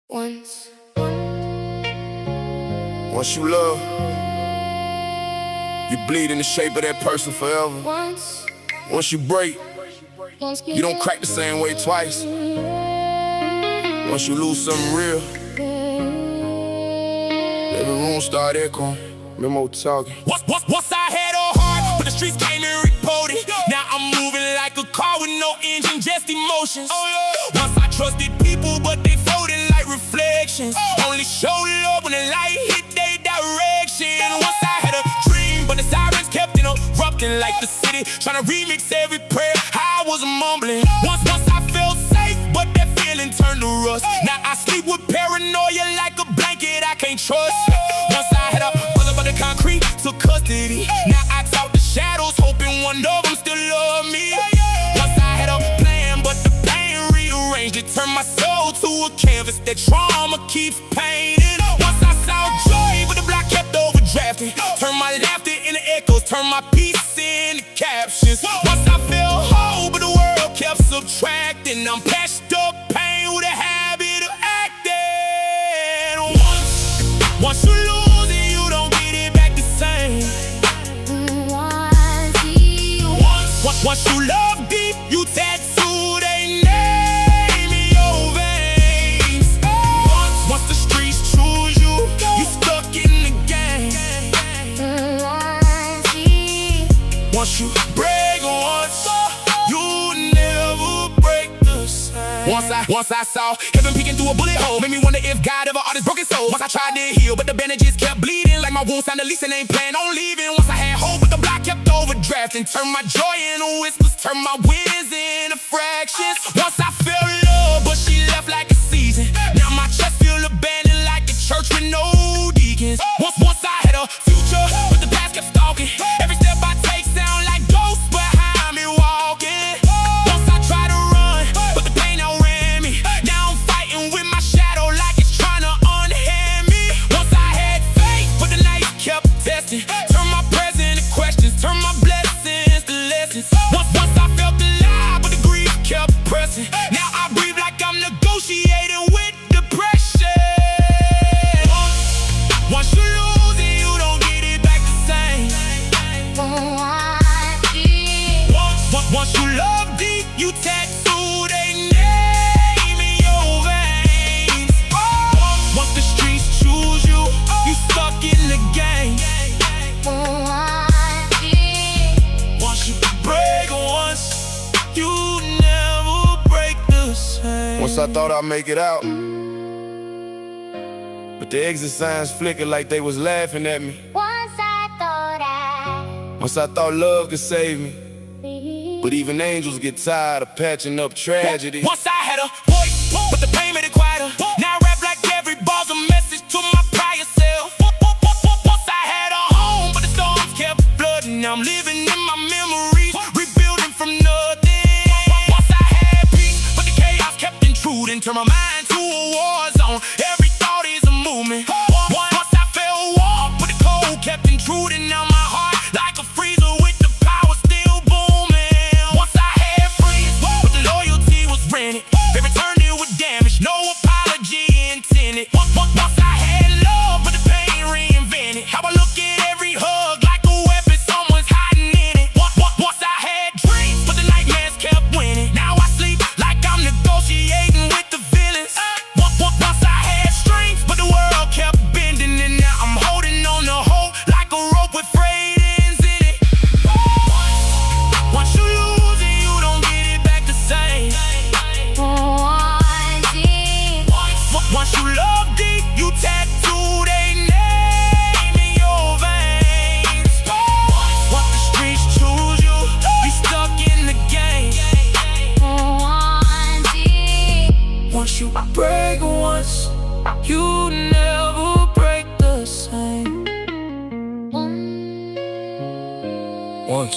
Once you love, you bleed in the shape of that person forever. Once you break, you don't crack the same way twice. Once you lose something real, every room start echoing. Memo talking. Once I had a heart, but the streets came and reported. Now I'm moving like a car with no engine, just emotions. Once I trusted people, but they floated like reflections. Only showed love when the light hit their direction. Once I had a dream, but the sirens kept erupting like the city, trying to remix every prayer I was mumbling. Once I felt safe, but that feeling turned to rust. Now I sleep with paranoia like a blanket I can't trust. Once I had a mother but the concrete took custody. Now I talk to shadows, hoping one of them still love me. Once I had a plan, but the pain rearranged it, turned my soul to a canvas that trauma keeps painting. Once I saw joy, but the block kept overdrafting. Turned my laughter into echoes, turned my peace into captions. Once I felt whole, but the world kept subtracting. I'm patched up pain with a habit of acting. Once you lose it, you don't get it back the same. Once you love deep, you tattoo their name in your veins. Once the streets choose you, you stuck in the game. Once you break once, you never break the same. Once I saw heaven peeking through a bullet hole, made me wonder if God ever artist broken soul. Once I tried to heal, but the bandages kept bleeding, like my wounds sounded least and ain't plan on leaving. Once I had hope, but the block kept overdrafting. Turned my joy into whispers, turned my wins into fractions. Once I felt love, but she left like a season. Now my chest feel abandoned like a church with no deacons. Once I had a future, but the past kept stalking. Every step I take sound like ghosts behind me walking. Once I tried to run, but the pain outran me. Now I'm fighting with my shadow like it's trying to unhand me. Once I had faith, but the night kept testing. Turn my present to questions, turn my blessings to lessons. Once I felt alive, but the grief kept pressing. Now I breathe like I'm negotiating with depression. Once you lose it, you don't get it back the same. Once you love deep, you tattoo their name in your veins. Once the streets choose you, you stuck in the game. Once you break once, you never break the same. Once I thought I'd make it out, but the exit signs flickered like they was laughing at me. Once I thought love could save me, but even angels get tired of patching up tragedy. Once I had a voice, but the pain made it quieter. Now I rap like every bar's a message to my prior self. Once I had a home, but the storms kept flooding. Now I'm living in my memories, rebuilding from nothing. Once I had peace, but the chaos kept intruding. Turn my mind to a war zone, every thought is a movement. Once I felt warm, but the cold kept intruding. Now my heart like a freezer with the power still booming. Once I had friends, but the loyalty was rented. They returned it with damage, no apology intended. Once I had love, but the pain reinvented. How I look at every hug like a weapon, someone's hiding in it. Once I had dreams, but the nightmares kept winning. Now I sleep like I'm negotiating with the villains. Once I had strength, but the world kept bending. And now I'm holding on to hope like a rope with frayed ends in it. Once you lose it, you don't get it back the same. Once you love deep, you tattoo their name in your veins. Once the streets choose you, you stuck in the game. Once you break once, you never break the same. Once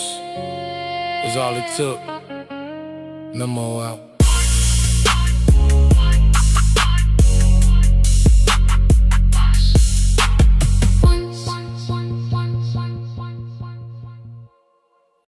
is all it took. Memo out.